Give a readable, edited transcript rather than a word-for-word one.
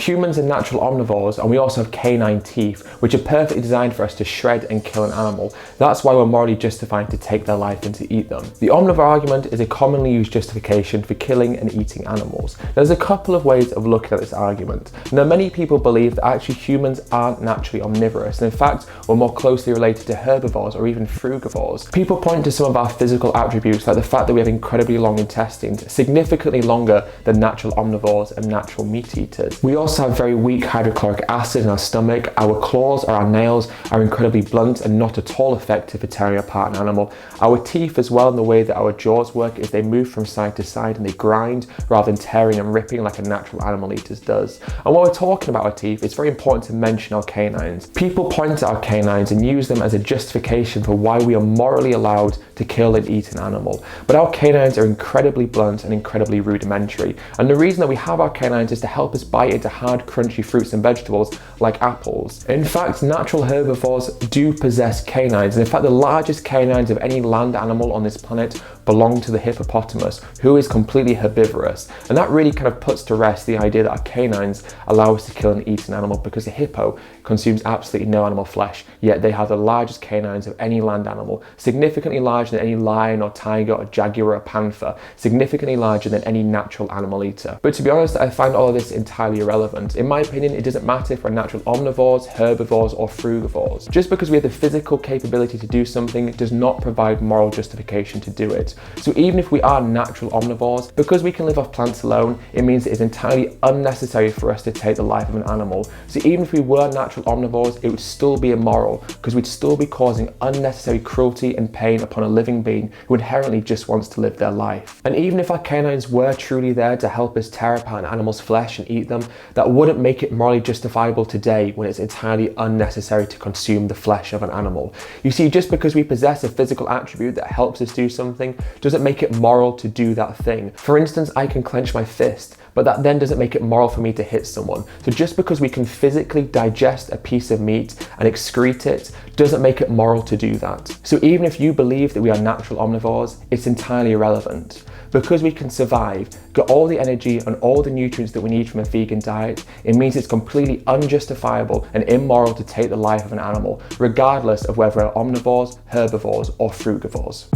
Humans are natural omnivores, and we also have canine teeth, which are perfectly designed for us to shred and kill an animal. That's why we're morally justified to take their life and to eat them. The omnivore argument is a commonly used justification for killing and eating animals. There's a couple of ways of looking at this argument. Now, many people believe that actually humans aren't naturally omnivorous, and in fact, we're more closely related to herbivores or even frugivores. People point to some of our physical attributes, like the fact that we have incredibly long intestines, significantly longer than natural omnivores and natural meat eaters. We also have very weak hydrochloric acid in our stomach. Our claws or our nails are incredibly blunt and not at all effective for tearing apart an animal. Our teeth as well, in the way that our jaws work, is they move from side to side and they grind rather than tearing and ripping like a natural animal eater's does. And while we're talking about our teeth, it's very important to mention our canines. People point at our canines and use them as a justification for why we are morally allowed to kill and eat an animal. But our canines are incredibly blunt and incredibly rudimentary. And the reason that we have our canines is to help us bite into hard, crunchy fruits and vegetables like apples. In fact, natural herbivores do possess canines. And in fact, the largest canines of any land animal on this planet belong to the hippopotamus, who is completely herbivorous. And that really kind of puts to rest the idea that our canines allow us to kill and eat an animal, because a hippo consumes absolutely no animal flesh, yet they have the largest canines of any land animal, significantly larger than any lion or tiger or jaguar or panther, significantly larger than any natural animal eater. But to be honest, I find all of this entirely irrelevant. In my opinion, it doesn't matter if we're natural omnivores, herbivores, or frugivores. Just because we have the physical capability to do something does not provide moral justification to do it. So even if we are natural omnivores, because we can live off plants alone, it means it is entirely unnecessary for us to take the life of an animal. So even if we were natural omnivores, it would still be immoral, because we'd still be causing unnecessary cruelty and pain upon a living being who inherently just wants to live their life. And even if our canines were truly there to help us tear apart an animal's flesh and eat them, that wouldn't make it morally justifiable today when it's entirely unnecessary to consume the flesh of an animal. You see, just because we possess a physical attribute that helps us do something doesn't make it moral to do that thing. For instance, I can clench my fist, but that then doesn't make it moral for me to hit someone. So just because we can physically digest a piece of meat and excrete it doesn't make it moral to do that. So even if you believe that we are natural omnivores, it's entirely irrelevant. Because we can survive, get all the energy and all the nutrients that we need from a vegan diet, it means it's completely unjustifiable and immoral to take the life of an animal, regardless of whether we're omnivores, herbivores, or frugivores.